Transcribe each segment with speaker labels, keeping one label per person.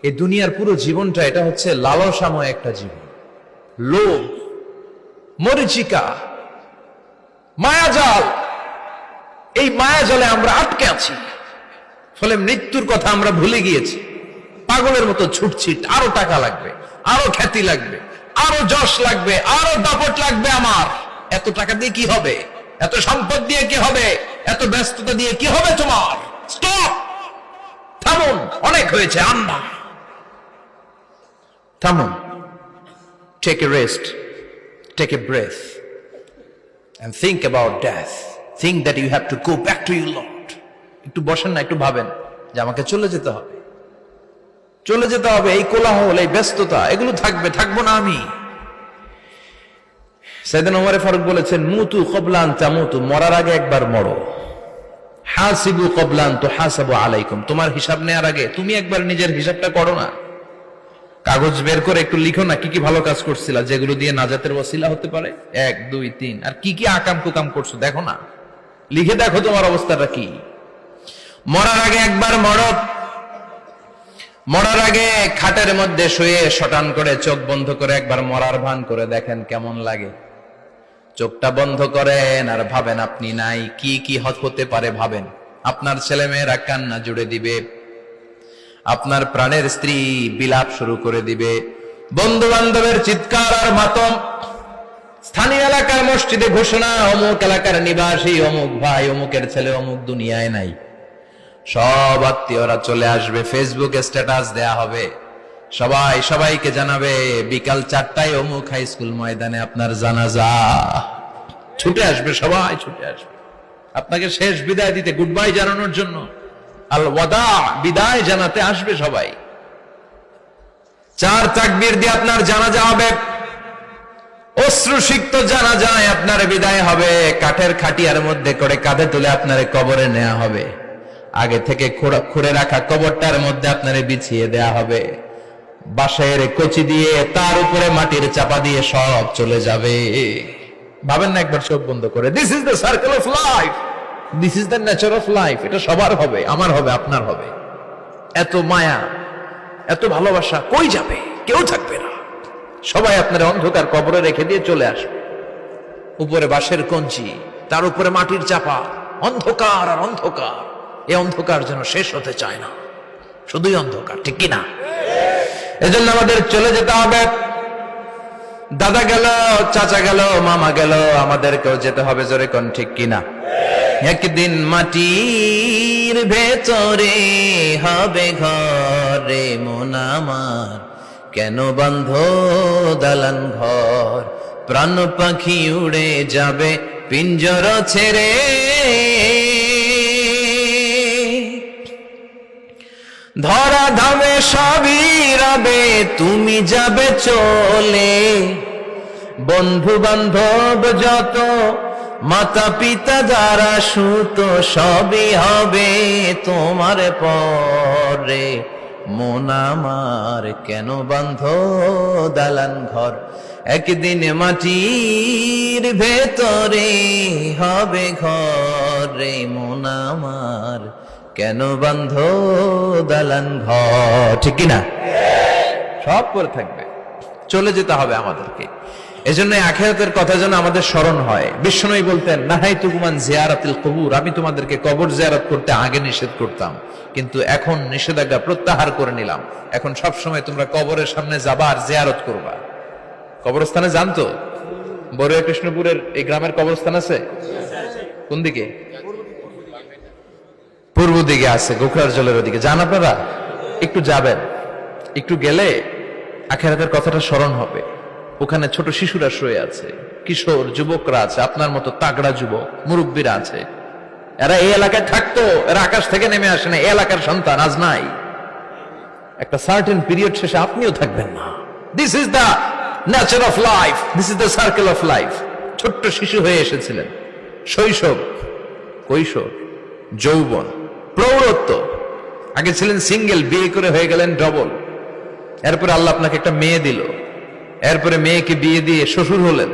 Speaker 1: এই দুনিয়ার পুরো জীবনটা এটা হচ্ছে লালসাময় একটা জীবন, লোভ, মরিচিকা, মায়াজাল। এই মায়াজালে আমরা আটকে আছি, ফলে মৃত্যুর কথা আমরা ভুলে গিয়েছি। পাগলের মতো ছুটছি, আরো টাকা লাগবে, আরো খ্যাতি লাগবে, আরো যশ লাগবে, আরো দাপট লাগবে। আমার এত টাকা দিয়ে কি হবে, এত সম্পদ দিয়ে কি হবে, এত ব্যস্ততা দিয়ে কি হবে তোমার? স্টপ, থামুন, অনেক হয়েছে। আন্না, থামুন, take a rest, take a breath and think about death. Think that you have to go back to your Lord. একটু বসেন না, একটু ভাবেন যে আমাকে চলে যেতে হবে, চলে যেতে হবে। এই কোলাহল, এই ব্যস্ততা, এগুলো থাকবে, থাকবো না আমি। সাইয়েদনা ওমর ফারুক বলেছেন, মুতু ক্বাবলা আন তামুতু, মরার আগে একবার মরো। হাসিবু ক্বাবলা আন তুহাসাবু আলাইকুম, তোমার হিসাব নেওয়ার আগে তুমি একবার নিজের হিসাবটা করো না। কাগজ বের করে একটু লিখো না কি কি ভালো কাজ করছিলা, যেগুলো দিয়ে নাজাতের ওসিলা হতে পারে। 1 2 3, আর কি কি আকাম কুকাম করছো দেখো না, লিখে দেখো তোমার অবস্থাটা কি। মরার আগে একবার মরো। মরার আগে খাটের মধ্যে শুয়ে শটান করে চোখ বন্ধ করে একবার মরার ভান করে দেখেন কেমন লাগে। চোখটা বন্ধ করেন আর ভাবেন আপনি নাই, কি কি হতে পারে ভাবেন। আপনার ছেলে মেয়েরা কান্না জুড়ে দিবে, আপনার প্রাণের স্ত্রী বিলাপ শুরু করে দিবে, বন্ধু বান্ধবের চিৎকার আর মাতম, স্থানীয় এলাকার মসজিদে ঘোষণা, অমুক এলাকার নিবাসী অমুক ভাই অমুকের ছেলে অমুক দুনিয়ায় নাই। সব আত্মীয়রা চলে আসবে, ফেসবুকে স্ট্যাটাস দেয়া হবে, সবাই সবাইকে জানাবে বিকাল 4টায় অমুক হাই স্কুল ময়দানে আপনার জানাজা। ছুটে আসবে, সবাই ছুটে আসবে আপনাকে শেষ বিদায় দিতে, গুড বাই জানানোর জন্য, আল ওয়াদা, বিদায় জানাতে আসবে সবাই। 4 তাকবীর দিয়ে আপনার জানাজা হবে, অশ্রুসিক্ত জানাজায় আপনার বিদায় হবে। কাঠের খাটিয়ার মধ্যে করে কাঁধে তুলে আপনারে কবরে নেওয়া হবে। আগে থেকে খুঁড়ে রাখা কবরটার মধ্যে আপনারে বিছিয়ে দেয়া হবে। বাঁশের কচি দিয়ে তার উপরে মাটির চাপা দিয়ে সব চলে যাবে। ভাবেন না একবার চোখ বন্ধ করে, this is the circle of life, this is the nature of life. এটা সবার হবে, আমার হবে, আপনার হবে। এত মায়া, এত ভালোবাসা কই যাবে? কেউ থাকবে না, সবাই আপনার অন্ধকার কবরে রেখে দিয়ে চলে আসবে। উপরে বাঁশের কঞ্চি, তার উপরে মাটির চাপা, অন্ধকার আর অন্ধকার। এই অন্ধকার যেন শেষ হতে চায় না, শুধুই অন্ধকার, ঠিক কিনা? এজন্য আমাদের চলে যেতে হবে। দাদা গেল, চাচা গেল, মামা গেল, আমাদেরকেও যেতে হবে, জোরে কোন ঠিক কিনা? একদিন মাটির ভেতরে হবে ঘরে মন আমার, কেন বন্ধ দালান ঘর, প্রাণ পাখি উড়ে যাবে পিঞ্জর ছেড়ে। ধরা ধামে সবই রবে, তুমি যাবে চলে, বন্ধু বান্ধব যত, মাতা পিতা যারা সুত, সবই হবে তোমার পরে মন আমার, কেন বন্ধ দালান ঘর। একদিন মাটির ভেতরে হবে ঘরে মন আমার, কেন বন্ধ দালান ঘর, ঠিক কিনা? সব করে থাকবে, চলে যেতে হবে আমাদেরকে। এজন্য আখিরাতের কথা যেন আমাদের স্মরণ হয়। বিশ্বনবী বলতেন, নাহাইতুকুম আন জিয়ারাতিল কুবুর, আমি তোমাদেরকে কবর জিয়ারত করতে আগে নিষেধ করতাম, কিন্তু এখন নিষেধাজ্ঞা প্রত্যাহার করে নিলাম। এখন সব সময় তোমরা কবরের সামনে যাবা আর জিয়ারত করবা। কবরস্থানে জানতো বড়ুয়া কৃষ্ণপুরের এই গ্রামের কবরস্থান আছে কোন দিকে? পূর্ব দিকে আছে, গোখরার জলের ওদিকে। যান আপনারা, একটু যাবেন, একটু গেলে আখিরাতের কথাটা স্মরণ হবে। ওখানে ছোট শিশুরা শুয়ে আছে, কিশোর যুবকরা আছে, আপনার মতো তাগড়া যুবক মুরব্বীরা আছে। এরা এই এলাকায় থাকতো, এরা আকাশ থেকে নেমে আসে না, এই এলাকার সন্তান আজ নাই। একটা সার্টেন পিরিয়ড শেষে আপনিও থাকবেন না। This is the nature of life, this is the circle of life. ছোট্ট শিশু হয়ে এসেছিলেন, শৈশব, কৈশোর, যৌবন, প্রৌঢ়ত্ব। আগে ছিলেন সিঙ্গেল, বিয়ে করে হয়ে গেলেন ডবল। এরপরে আল্লাহ আপনাকে একটা মেয়ে দিল, এরপরে মেয়েকে বিয়ে দিয়ে শ্বশুর হলেন,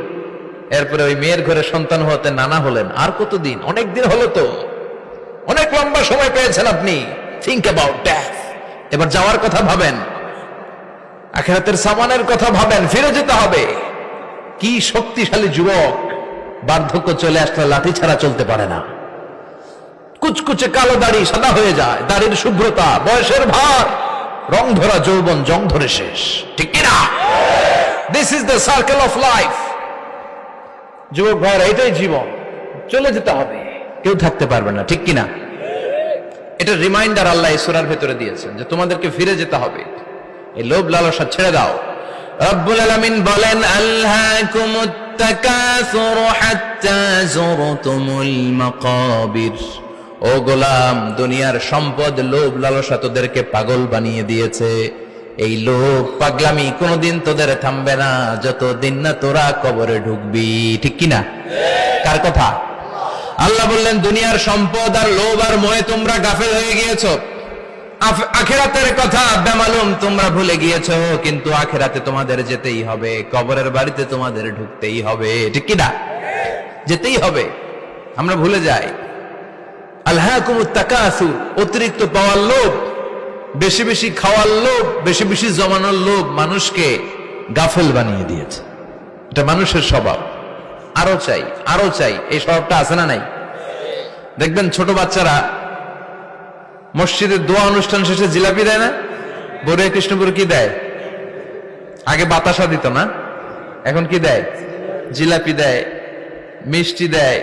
Speaker 1: এরপরে ওই মেয়ের ঘরে সন্তান হতে নানা হলেন। আর কতদিন? অনেক দিন হলো তো, অনেক লম্বা সময় পেয়েছেন আপনি। Think about death. এবার যাওয়ার কথা ভাবেন। আখিরাতের সামানের কথা ভাবেন, ফিরে যেতে হবে। কি শক্তিশালী যুবক, বার্ধক্য চলে আসলে লাঠি ছাড়া চলতে পারে না। কুচকুচে কালো দাড়ি সাদা হয়ে যায়, দাড়ির শুভ্রতা, বয়সের ভার, রং ধরা যৌবন জং ধরে শেষ, ঠিক কিনা? This is the circle of life. যুবক ভাইরা, এটাই জীবন, চলে যেতে হবে, কেউ থাকতে পারবে না, ঠিক কিনা? এটা রিমাইন্ডার আল্লাহ এই সূরার ভেতরে দিয়েছেন যে তোমাদেরকে ফিরে যেতে হবে, এই লোভ লালসা ছেড়ে দাও। রব্বুল আলামিন বলেন, আলহাকুমুত তাকাসুর হাত্তা যুরতুমুল মাকাবির। ও গোলাম, দুনিয়ার সম্পদ, লোভ লালসা তোদেরকে পাগল বানিয়ে দিয়েছে। এই লোভ পাগলামি কোনোদিন তোদের থামবে না যতদিন না তোরা কবরে ঢুকবি, ঠিক কিনা? কার কথা? আল্লাহ বললেন, দুনিয়ার সম্পদ আর লোভ আর মোহে তোমরা গাফেল হয়ে গিয়েছো। আখিরাতের কথা বেমালুম তোমরা ভুলে গিয়েছো, কিন্তু আখিরাতে তোমাদের যেতেই হবে, কবরের বাড়িতে তোমাদের ঢুকতেই হবে, ঠিক কিনা? যেতেই হবে, আমরা ভুলে যাই। আলহাকুমুত তাকাসুর, অতিরিক্ত পাওয়ার লোভ, বেশি বেশি খাওয়ার লোভ, বেশি বেশি জমানোর লোভ মানুষকে গাফেল বানিয়ে দিয়েছে। এটা মানুষের স্বভাব, আরো চাই আরো চাই, এই স্বভাবটা আছে না নাই? দেখবেন ছোট বাচ্চারা মসজিদের দোয়া অনুষ্ঠান শেষে জিলাপি দেয় না? বড় কৃষ্ণপুর কি দেয়? আগে বাতাসা দিত না, এখন কি দেয়? জিলাপি দেয়, মিষ্টি দেয়।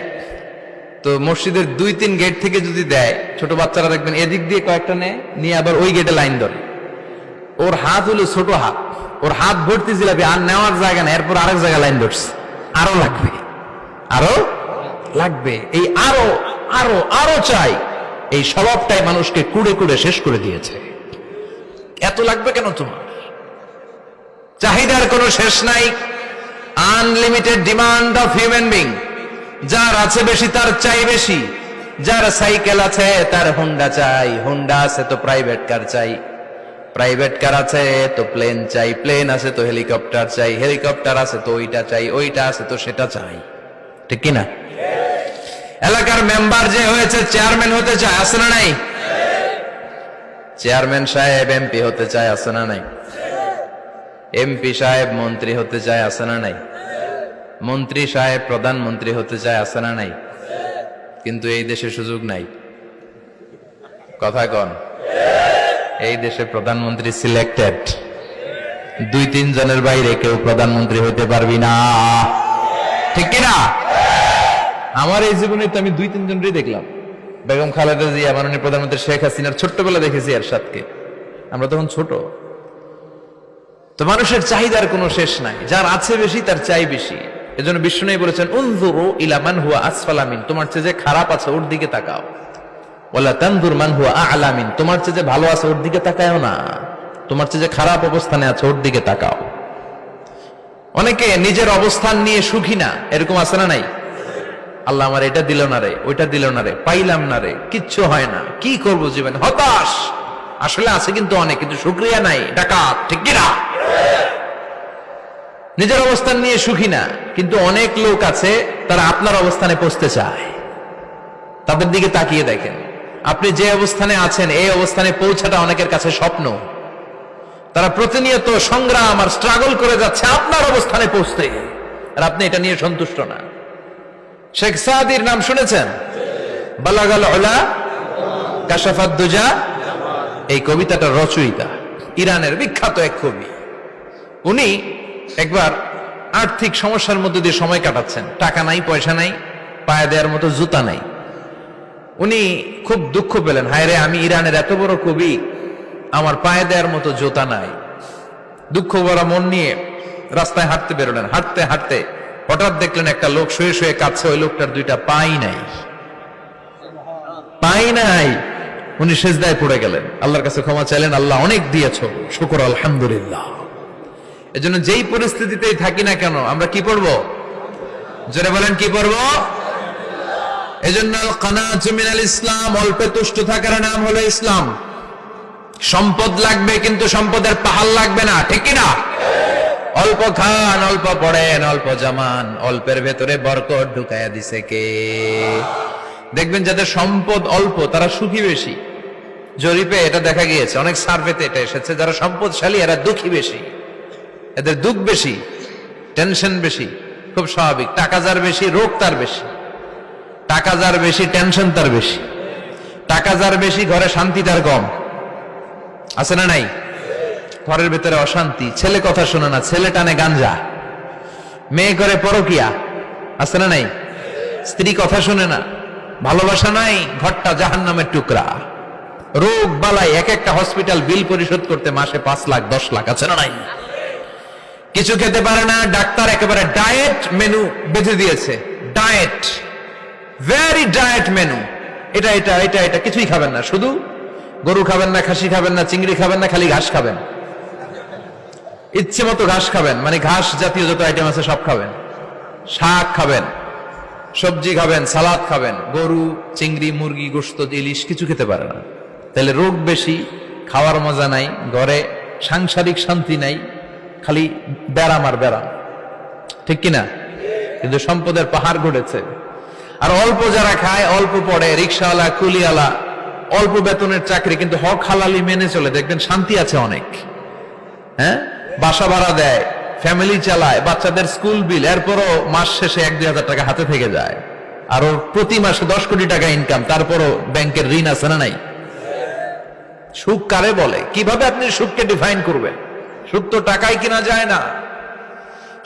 Speaker 1: তো মসজিদের 2-3 গেট থেকে যদি দেয়, ছোট বাচ্চারা দেখবেন এদিক দিয়ে কয়েকটা নিয়ে আবার ওই গেটে লাইন ধরে। ওর হাত হলো ছোট হাত, ওর হাত ভর্তি জিলাপি, আর নেওয়ার জায়গা না, এরপর আরেক জায়গায় লাইন ধরছে, আরো লাগবে, আরো লাগবে, এই আরো আরো আরো চাই, এই স্বভাবটাই মানুষকে কুড়ে কুড়ে শেষ করে দিয়েছে। এত লাগবে কেন তোমার? চাহিদার কোনো শেষ নাই, unlimited demand of human being. যার আছে বেশি তার চাই বেশি, যার সাইকেল আছে তার হোন্ডা চাই, হোন্ডা আছে তো প্রাইভেট কার চাই, প্রাইভেট কার আছে তো প্লেন চাই, প্লেন আছে তো হেলিকপ্টার চাই, হেলিকপ্টার আছে তো ওইটা চাই, ওইটা আছে তো সেটা চাই, ঠিক কিনা? এলাকার মেম্বার যে হয়েছে চেয়ারম্যান হতে চায়, আছে না নাই? চেয়ারম্যান সাহেব এমপি হতে চায়, আছে না নাই? এমপি সাহেব মন্ত্রী হতে চায়, আছে না নাই? মন্ত্রী সাহেব প্রধানমন্ত্রী হতে চায়, আছে না নাই? কিন্তু এই দেশে সুযোগ নাই, কথা কন। এই দেশে প্রধানমন্ত্রী সিলেক্টেড, 2-3 জনের বাইরে কেউ প্রধানমন্ত্রী হতে পারবি না, ঠিক কিনা? আমার এই জীবনে তো আমি 2-3 জনই দেখলাম। বেগম খালেদা জিয়া, মাননীয় প্রধানমন্ত্রী শেখ হাসিনার ছোট্টবেলা দেখেছি এরশাদকে, আমরা তখন ছোট। তো মানুষের চাহিদার কোনো শেষ নাই, যার আছে বেশি তার চাই বেশি। এজন্য বিষ্ণু বলেছেন, উনজুরু ইলা মান হুয়া আসফালা মিন, তোমার চেয়ে যে খারাপ আছে ওর দিকে তাকাও। ওয়ালা তানজুর মান হুয়া আ'লা মিন, তোমার চেয়ে যে ভালো আছে ওর দিকে তাকায়ও না, তোমার চেয়ে যে খারাপ অবস্থানে আছে ওর দিকে তাকাও। অনেকে নিজের অবস্থান নিয়ে সুখী না, এরকম আছে না নাই? আল্লাহ আমার এটা দিল না রে, ওইটা দিল না রে, পাইলাম না রে, কিচ্ছু হয় না, কি করব জীবনে, হতাশ। আসলে আছে কিন্তু অনেক, কিন্তু শুকরিয়া নাই, ডাকাত, ঠিক কিনা? নিজের অবস্থান নিয়ে সুখী না, কিন্তু অনেক লোক আছে তারা আপনার অবস্থানে পৌঁছতে চায়। তাদের দিকে তাকিয়ে দেখেন, আপনি যে অবস্থানে আছেন এই অবস্থানে পৌঁছাটা অনেকের কাছে স্বপ্ন। তারা প্রতিনিয়ত সংগ্রাম আর স্ট্রাগল করে যাচ্ছে আপনার অবস্থানে পৌঁছতে, আর আপনি এটা নিয়ে সন্তুষ্ট না। শেখ সাদির নাম শুনেছেন? বালাগাল উলা কাশাফাত দুজা, এই কবিতাটার রচয়িতা, ইরানের বিখ্যাত এক কবি। উনি একবার আর্থিক সমস্যার মধ্যে দিয়ে সময় কাটাচ্ছেন, টাকা নাই, পয়সা নাই, পায়ে দেওয়ার মতো জুতা নাই। উনি খুব দুঃখ পেলেন, হায় রে, আমি ইরানের এত বড় কবি, আমার পায়ে দেওয়ার মতো জুতা নাই। দুঃখ ভরা মন নিয়ে রাস্তায় হাঁটতে বেরোলেন। হাঁটতে হাঁটতে হঠাৎ দেখলেন একটা লোক শুয়ে শুয়ে কাঁদছে, ওই লোকটার 2টা পাই নাই, পাই নাই। উনি সেজদায় পড়ে গেলেন, আল্লাহর কাছে ক্ষমা চাইলেন, আল্লাহ অনেক দিয়েছো, শুকর আলহামদুলিল্লাহ। এজন্য যেই পরিস্থিতিতেই থাকি না কেন আমরা কি পড়বো? জোরে বলেন, কি পড়বো? এজন্য কানাতু মিনাল ইসলাম, অল্পে তুষ্ট থাকার নাম হলো ইসলাম। সম্পদ লাগবে কিন্তু সম্পদের পাহাড় লাগবে না, ঠিক কিনা? অল্প খান, অল্প পড়েন, অল্প জমান, অল্পের ভেতরে বরকত ঢুকাইয়া দিছে কে? দেখবেন যাদের সম্পদ অল্প তারা সুখী বেশি। জরিপে এটা দেখা গিয়েছে, অনেক সার্ভেতে এটা এসেছে, যারা সম্পদশালী এরা দুঃখী বেশি। এদের দুঃখ বেশি, টেনশন বেশি, খুব স্বাভাবিক। টাকা যার বেশি, রোগ তার বেশি। টাকা যার বেশি, টেনশন তার বেশি। টাকা যার বেশি, ঘরে শান্তি তার কম। আছে না নাই? ঘরের ভিতরে অশান্তি, ছেলে কথা শোনে না, ছেলে টানে গাঞ্জা, মেয়ে করে পরকিয়া। আছে না নাই? স্ত্রী কথা শোনে না, ভালোবাসা নাই, ঘরটা জাহান্নামের টুকরা। রোগ বালাই, এক একটা হসপিটাল বিল পরিশোধ করতে মাসে 5 লাখ 10 লাখ। আছে না নাই? কিছু খেতে পারে না, ডাক্তার একেবারে ডায়েট মেনু বেঁধে দিয়েছে। Diet, very diet menu. এটা এটা এটা এটা কিছুই খাবেন না, শুধু গরু খাবেন না, খাসি খাবেন না, চিংড়ি খাবেন না, খালি ঘাস খাবেন। ইচ্ছে মতো ঘাস খাবেন, মানে ঘাস জাতীয় যত আইটেম আছে সব খাবেন। শাক খাবেন, সবজি খাবেন, সালাদ খাবেন। গরু, চিংড়ি, মুরগি, গোশত, ইলিশ কিছু খেতে পারে না। তাহলে রোগ বেশি, খাওয়ার মজা নাই, ঘরে সাংসারিক শান্তি নাই, খালি ব্যারাম আর ব্যারাম। ঠিক কিনা? কিন্তু সম্পদের পাহাড় ঘটেছে। আর অল্প যারা খায়, অল্প পড়ে, রিক্সাওয়ালা, কুলিওয়ালা, অল্প বেতনের চাকরি, কিন্তু হক হালালি মেনে চলে, দেখবেন শান্তি আছে অনেক। হ্যাঁ, বাসা ভাড়া দেয়, ফ্যামিলি চালায়, বাচ্চাদের স্কুল বিল, এরপরও মাস শেষে 1-2 হাজার টাকা হাতে থেকে যায়। আর ওর প্রতি মাসে 10 কোটি টাকা ইনকাম, তারপরও ব্যাংকের ঋণ আছে না নাই? সুখ কারে বলে? কিভাবে আপনি সুখকে ডিফাইন করবেন? সুখ তো টাকায় কিনা যায় না।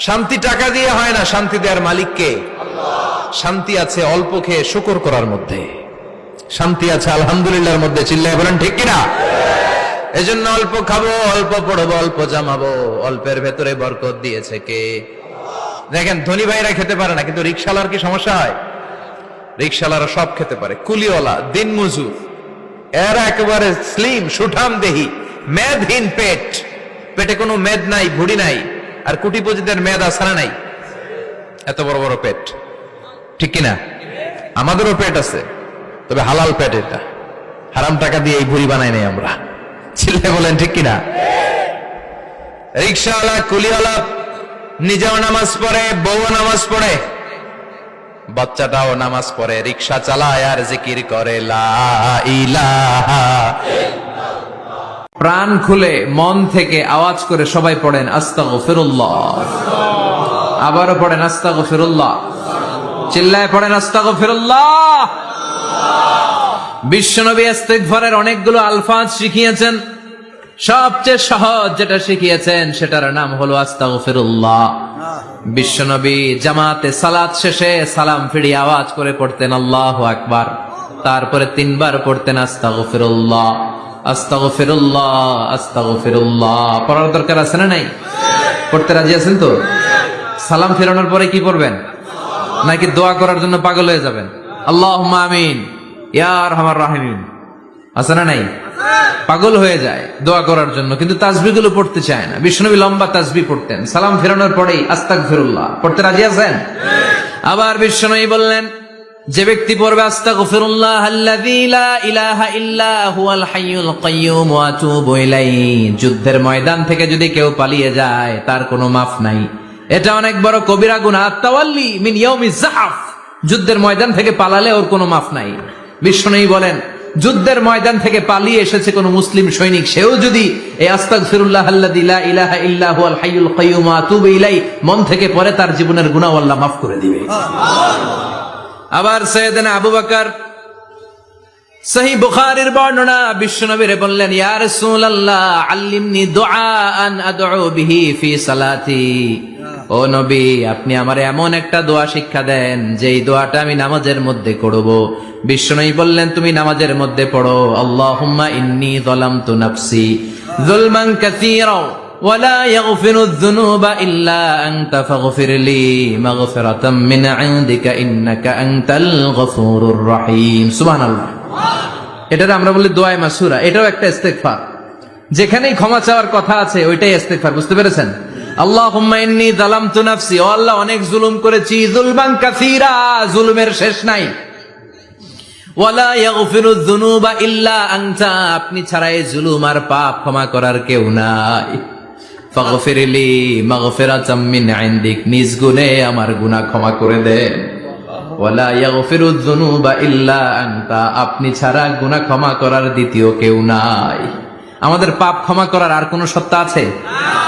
Speaker 1: শান্তি টাকা দিয়ে হয় না, শান্তি দেওয়ার মালিক কে? শান্তি আছে অল্প খেয়ে শুকর করার মধ্যে, শান্তি আছে আলহামদুলিল্লাহর মধ্যে। চিল্লায় বলেন ঠিক কিনা? এজন্য অল্প খাবো, অল্প পড়বো, অল্প জামাবো, অল্পের ভেতরে বরকত দিয়েছে কে? দেখেন, ধনী ভাইরা খেতে পারে না, কিন্তু রিক্সাওয়ালার কি সমস্যা হয়? রিক্সাওয়ালারা সব খেতে পারে। কুলিওয়ালা, দিন মজুর, এরা একেবারে স্লিম, সুঠাম দেহি, মেদহীন পেট, পেটে কোনো মেদ নাই, ভুড়ি নাই। আর কোটিপতিদের মেদ আছে না নাই? এত বড় বড় পেট। ঠিক কিনা? আমাদেরও পেট আছে, তবে হালাল পেট। এটা হারাম টাকা দিয়ে এই ভুড়ি বানাই নাই আমরা। চিল্লায় বলেন ঠিক কিনা? রিক্সাওয়ালা, কুলিওয়ালা নিজেও নামাজ পড়ে, বউ নামাজ পড়ে, বাচ্চাটাও নামাজ পড়ে, রিক্সা চালায় আর জিকির করে লা ইলাহা। প্রাণ খুলে মন থেকে আওয়াজ করে সবাই পড়েন আস্তাগফিরুল্লাহ। আবারও পড়েন আস্তাগফিরুল্লাহ। চিল্লায় পড়েন আস্তাগফিরুল্লাহ। বিশ্বনবী ইস্তিগফারের অনেকগুলো আলফাজ শিখিয়েছেন। সবচেয়ে সহজ যেটা শিখিয়েছেন সেটার নাম হলো আস্তাগফিরুল্লাহ। বিশ্বনবী জামাতে সালাত শেষে সালাম ফিরিয়ে আওয়াজ করে পড়তেন আল্লাহু আকবার, তারপরে 3 বার পড়তেন আস্তাগফিরুল্লাহ, আস্তাগফিরুল্লাহ, আস্তাগফিরুল্লাহ। পড়ার দরকার আছে না নাই? পড়তে রাজি আছেন তো? সালাম ফেরানোর পরে কি পড়বেন? নাকি দোয়া করার জন্য পাগল হয়ে যাবেন? আল্লাহুম্মা আমিন ইয়া আরহামার রাহিমিন। আছে না নাই? পাগল হয়ে যায় দোয়া করার জন্য, কিন্তু তাসবিহগুলো পড়তে চায় না। বিশ্বনবী লম্বা তাসবিহ পড়তেন, সালাম ফেরানোর পরেই আস্তাগফিরুল্লাহ। পড়তে রাজি আছেন? আবার বিশ্বনবী বললেন, যে ব্যক্তি পড়বে আস্তাগফিরুল্লাহ আল্লাযী লা ইলাহা ইল্লা হুয়াল হাইয়ুল কাইয়্যুম ওয়া আতুবু ইলাইহি, যুদ্ধের ময়দান থেকে যদি কেউ পালিয়ে যায় তার কোনো মাফ নাই। এটা অনেক বড় কবিরা গুনাহ। আত-তাওয়াল্লি মিন ইয়াউমিজ যাহফ, যুদ্ধের ময়দান থেকে পালালে ওর কোনো মাফ নাই। বিশ্বনবী বলেন, যুদ্ধের ময়দান থেকে পালিয়ে এসেছে কোন মুসলিম সৈনিক, সেও যদি এই আস্তাগফিরুল্লাহ আল্লাযী লা ইলাহা ইল্লা হুয়াল হাইয়ুল কাইয়্যুম ওয়া আতুবু ইলাইহি মন থেকে পড়ে, তার জীবনের গুনাহ আল্লাহ মাফ করে দিবে। আবার সাইয়েদনা আবু বকর, সহিহ বুখারীর বর্ণনা, বিশ্বনবীরে বললেন, ইয়া রাসূলুল্লাহ আল্লিমনি দুআআন আদউ বিহি ফি সালাতি। ও নবী, আপনি আমারে এমন একটা দোয়া শিক্ষা দেন যেই দোয়াটা আমি নামাজের মধ্যে করব। বিশ্বনবী বললেন, তুমি নামাজের মধ্যে পড়ো, আল্লাহুম্মা ইন্নী যালামতু নাফসি যুলমান কাসীরা ওয়া লা ইয়াগফিরুয যুনুবা ইল্লা আনতা ফাগফিরলি মাগফিরাতাম মিন ইনদিকা ইন্নাকা আনতাল গফুরুর রহিম। সুবহানাল্লাহ। এটারে আমরা বলি দোয়া মাসুরা। এটাও একটা ইস্তিগফার। যেখানেই ক্ষমা চাওয়ার কথা আছে ওইটাই ইস্তিগফার। বুঝতে পেরেছেন? আল্লাহুম্মা ইন্নী যালামতু নাফসি, ও আল্লাহ অনেক জুলুম করেছি, যুলমান কাসীরা, জুলুমের শেষ নাই। ওয়া লা ইয়াগফিরুয যুনুবা ইল্লা আনতা, আপনি ছাড়া এই জুলুম আর পাপ ক্ষমা করার কেউ নাই। ফাগফিরলি মাগফিরাতাম মিন ইনদিক, নিজ গুণে আমার গুনাহ ক্ষমা করে দেন। ওয়া লা ইয়াগফিরুয যুনুবা ইল্লা আনতা, আপনি ছাড়া গুনাহ ক্ষমা করার দ্বিতীয় কেউ নাই।
Speaker 2: আমাদের পাপ ক্ষমা করার আর কোন সত্তা আছে?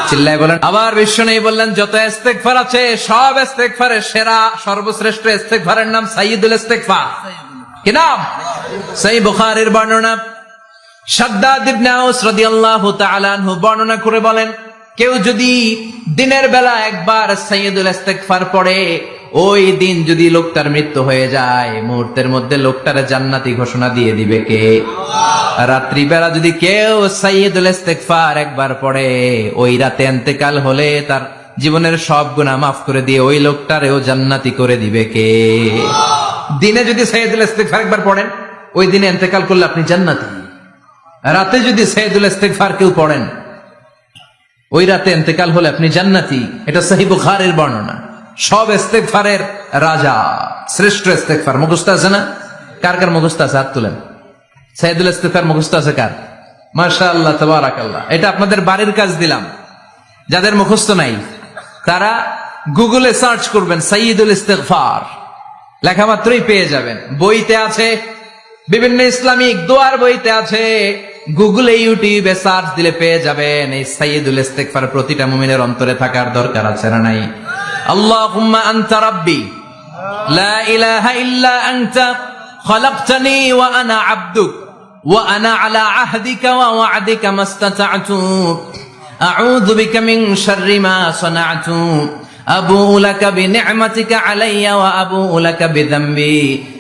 Speaker 2: চিল্লায় বলেন। আবার বিশ্বনবী বললেন, যত ইস্তেগফার আছে সব ইস্তেগফারের সেরা সর্বশ্রেষ্ঠ ইস্তেগফারের নাম সাইয়্যিদুল ইস্তেগফার। কি নাম? সহিহ বুখারীর বর্ণনা। শাদ্দাদ ইবনে আউস রাদিয়াল্লাহু তাআলা আনহু বর্ণনা করে বলেন, কেউ যদি দিনের বেলা একবার সাইয়্যিদুল ইস্তেগফার পড়ে, ওই দিন যদি লোকটার মৃত্যু হয়ে যায়, মুহূর্তের মধ্যে লোকটার জান্নাতি ঘোষণা দিয়ে দিবে কে? রাত্রি বেলা যদি কেউ সাইয়্যিদুল ইস্তেগফার একবার পড়ে, ওই রাতে ইন্তেকাল হলে তার জীবনের সব গুনাহ মাফ করে দিয়ে ওই লোকটারেও জান্নাতি করে দিবে কে? দিনে যদি সাইয়্যিদুল ইস্তেগফার একবার পড়েন, ওই দিনে ইন্তেকাল করলে আপনি জান্নাতি। রাতে যদি সাইয়্যিদুল ইস্তেগফার কেউ পড়েন, ওই রাতে ইন্তেকাল হলে আপনি জান্নাতি। এটা সহিহ বুখারীর বর্ণনা। সব ইস্তেগফারের রাজা, শ্রেষ্ঠ ইস্তেগফার। মুখস্থ আছে না? কার কার মুখস্থ আছে? হাত তুলেন। সাইয়্যিদুল ইস্তেগফার মুখস্থ আছে কার? মাশাআল্লাহ, তাবারাকাল্লাহ। এটা আপনাদের বাড়ির কাজ দিলাম। যাদের মুখস্থ নাই তারা গুগলে সার্চ করবেন সাইয়্যিদুল ইস্তেগফার, লেখা মাত্রই পেয়ে যাবেন। বইতে আছে, বিভিন্ন ইসলামিক দোয়ার বইতে আছে, গুগলে ইউটিউবে সার্চ দিলে পেয়ে যাবেন। এই সাইয়্যিদুল ইস্তেগফার প্রতিটা মুমিনের অন্তরে থাকার দরকার আছে না নাই? আল্লাহুম্মা আনতা রাব্বি লা ইলাহা ইল্লা আনতা খালাকতানি ওয়া আনা আবদুক ওয়া আনা আলা আহদিকা ওয়া ওয়া'দিকা মাস্তাতা'তু আউযু বিকা মিন শাররি মা সানা'তু আবুউ লাকা বিনি'মাতিকা আলাইয়া ওয়া আবুউ লাকা বিযামবি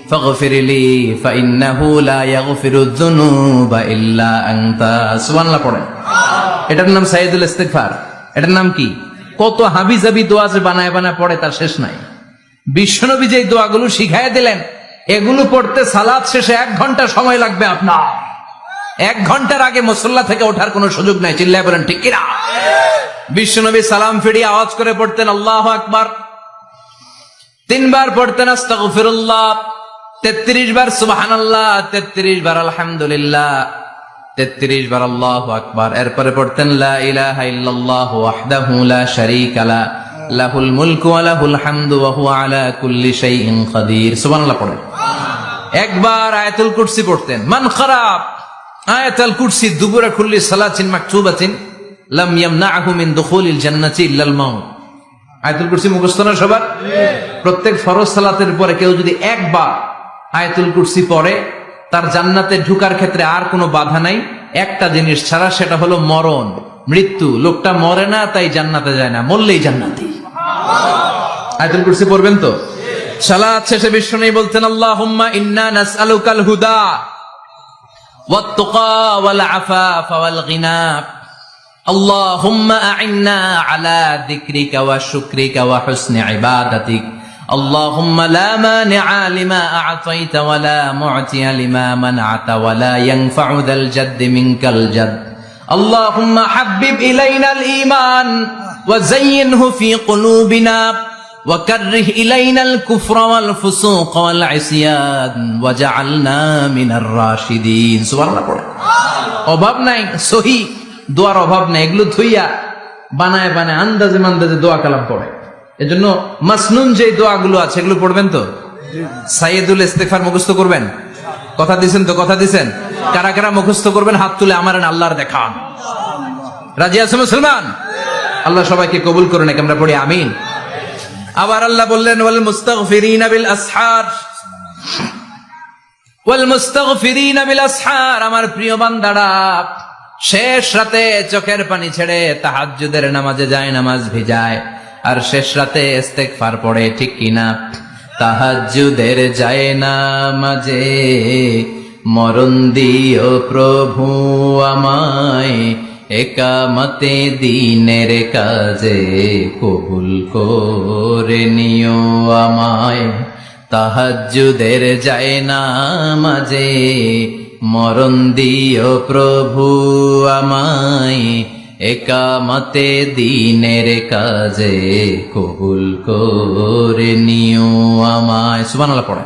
Speaker 2: ফাগফিরলি ফাইন্নাহু লা ইয়াগফিরুয যুনুবা ইল্লা আনতা। সুবহানাল্লাহ পড়েন। এটার নাম সাইয়্যিদুল ইস্তেগফার। এটার নাম কি? কত হাবিজাবি দোয়া যে বানায় বানায় পড়ে তার শেষ নাই। বিশ্বনবী যে দোয়াগুলো শিখায় দিলেন, এগুলো পড়তে সালাত শেষে 1 ঘন্টা সময় লাগবে আপনার। 1 ঘন্টার আগে মুসল্লা থেকে ওঠার কোনো সুযোগ নাই। চিল্লায় বলেন ঠিক কিনা? বিশ্বনবী সালাম ফিরিয়ে আওয়াজ করে পড়তেন আল্লাহু আকবার, 3 বার পড়তেন আস্তাগফিরুল্লাহ, 33 বার সুবহানাল্লাহ, 33 বার আলহামদুলিল্লাহ, 33 বার আল্লাহু আকবার। এরপরে পড়তেন লা ইলাহা ইল্লাল্লাহু ওয়াহদাহু লা শারীকা লা লাহুল মুলকু ওয়া লাহুল হামদু ওয়া হুয়া আলা কুল্লি শাইইন কাদির। সুবহানাল্লাহ পড়েন। একবার আয়াতুল কুরসি পড়তেন। মান খারাপ আয়াতুল কুরসি দুবুরা কুল্লি সালাতিন মাকতুবাতিন লাম ইয়ামনাহু মিন দুখুলিল জান্নাতি ইল্লাল মাউত। আয়াতুল কুরসি মুখস্থ না সবার? প্রত্যেক ফরজ সালাতের পরে কেউ যদি একবার আয়াতুল কুরসি পড়ে, তার জান্নাতে ঢুকার ক্ষেত্রে আর কোনো বাধা নাই, একটা জিনিস ছাড়া, সেটা হলো মরণ, মৃত্যু। লোকটা মরে না তাই জান্নাতে যায় না, মরলেই জান্নাতি। আয়াতুল কুরসি পড়বেন তো? সালাত শেষে বিশ্বনবী বলতেন আল্লাহুম্মা ইন্না নাসআলুকাল হুদা ওয়াত তুকা ওয়াল আফাফা ওয়াল গিনা আল্লাহুম্মা আ'ইন্না আলা যিকরিকা ওয়া শুকরিকা ওয়া হুসনি ইবাদাতিক আল্লাহুম্মা লা মানিআ লিমা আ'তাইতা ওয়া লা মু'তিয়া লিমা মানআতা ওয়া লা ইয়ানফা'ু যাল জাদ্দি মিনকাল জাদ আল্লাহুম্মা হাব্বিব ইলাইনাল ঈমান ওয়া যায়্যিনহু ফি কুলুবিনা ওয়া কাররিহ ইলাইনাল কুফরা ওয়াল ফুসুক ওয়াল ইসয়ান ওয়াজআলনা মিনার রাশিদিন। সুবহানাল্লাহ পড়ে। অভাব নাই, সহি দোয়ার অভাব নাই। এগুলো ধুইয়া বানায় বানায় আন্দাজে মান্দাজে দোয়া কালাম পড়ে। এজন্য মাসনুন যে দোয়াগুলো আছে এগুলো পড়বেন তো? সাইয়্যিদুল ইস্তেগফার মুখস্থ করবেন? কথা দিছেন তো? কথা দিছেন? কারা কারা মুখস্থ করবেন হাত তুলে আমার আল্লাহর দেখান। রাজি আছে মুসলমান? আল্লাহ সবাইকে কবুল করুন। আমরা পড়ি আমিন। আবার আল্লাহ বললেন ওয়াল মুস্তাগফিরিনা বিল আসহার, ওয়াল মুস্তাগফিরিনা বিল আসহার। আমার প্রিয় বান্দারা শেষ রাতে চোখের পানি ছেড়ে তাহাজ্জুদের নামাজে যায়, নামাজ ভিজায়, আর শেষ রাতে ইস্তেগফার পড়ে, ঠিক কিনা? তাহাজ্জুদের যায় নামাজে মরণ দিও প্রভু আমায়, একামতে দিনের কাজে কবুল করে নিও আমায়। তাহাজ্জুদের যায় নামাজে মরণ দিও প্রভু আমায়, একামতে দিনের কাজে কবুল করে নিও আমায়। সুবহানাল্লাহ পড়ে।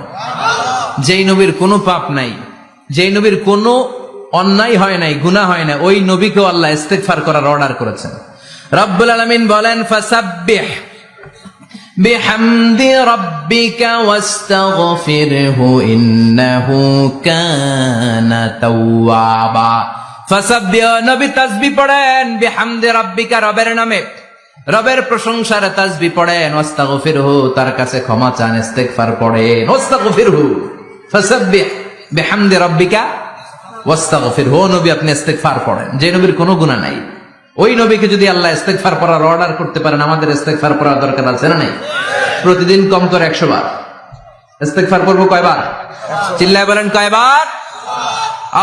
Speaker 2: যেই নবীর কোনো পাপ নাই, যেই নবীর কোনো অন্যায় হয় নাই, গুনাহ হয় না, ওই নবীকেও আল্লাহ ইস্তেগফার করার অর্ডার করেছেন। রব্বুল আলামিন বলেন ফাসাব্বিহ বিহামদি রাব্বিকা ওয়াস্তাগফিরহু ইন্নাহু কানা তাওয়াবা। ফাসাব্বিহু, নবী তাসবিহ পড়েন, বিহামদি রাব্বিকা, রবের নামে, রবের প্রশংসার তাসবিহ পড়েন, ওয়াস্তাগফিরহু, তার কাছে ক্ষমা চান, ইস্তিগফার পড়েন, ওয়াস্তাগফিরহু, ফাসাব্বিহ বিহামদি রাব্বিকা ওয়াস্তাগফিরহু, নবী আপনি ইস্তিগফার পড়েন। যে নবীর কোনো গুনাহ নাই, ওই নবীকে যদি আল্লাহ ইস্তিগফার পড়ার অর্ডার করতে পারেন, আমাদের ইস্তিগফার পড়ার দরকার আছে না নাই? প্রতিদিন কম করে 100 বার ইস্তিগফার করব। কয়বার? চিল্লায় বলেন কয়বার?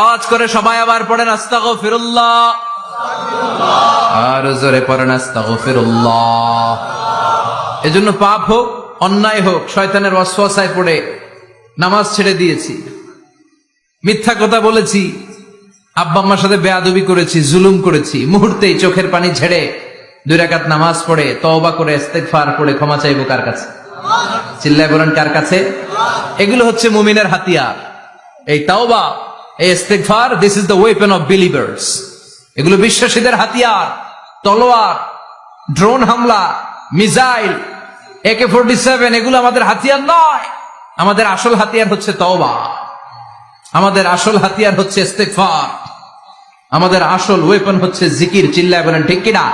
Speaker 2: আওয়াজ করে সবাই আবার পড়েন আস্তাগফিরুল্লাহ, আর জোরে পড়েন আস্তাগফিরুল্লাহ। এজন্য পাপ হোক, অন্যায় হোক, শয়তানের ওয়াসওয়াসায় পড়ে নামাজ ছেড়ে দিয়েছি, মিথ্যা কথা বলেছি, আব্বা আম্মার সাথে বেয়াদবি করেছি, জুলুম করেছি, মুহূর্তেই চোখের পানি ঝেড়ে 2 রাকাত নামাজ পড়ে তওবা করে ইস্তিগফার করে ক্ষমা চাইবো কার কাছে? চিল্লায় বলেন কার কাছে? এগুলো হচ্ছে মুমিনের হাতিয়ার। এই তাওবা, এই ইস্তিগফার, this is the weapon of believers. এগুলো বিশ্বাসীদের হাতিয়ার। তলোয়ার, ড্রোন হামলা, মিসাইল, AK-47 এগুলো আমাদের হাতিয়ার নয়। আমাদের আসল হাতিয়ার হচ্ছে তওবা, আমাদের আসল হাতিয়ার হচ্ছে ইস্তিগফার, আমাদের আসল ওয়েপন হচ্ছে জিকির। চিল্লায় বলেন ঠিক কিনা?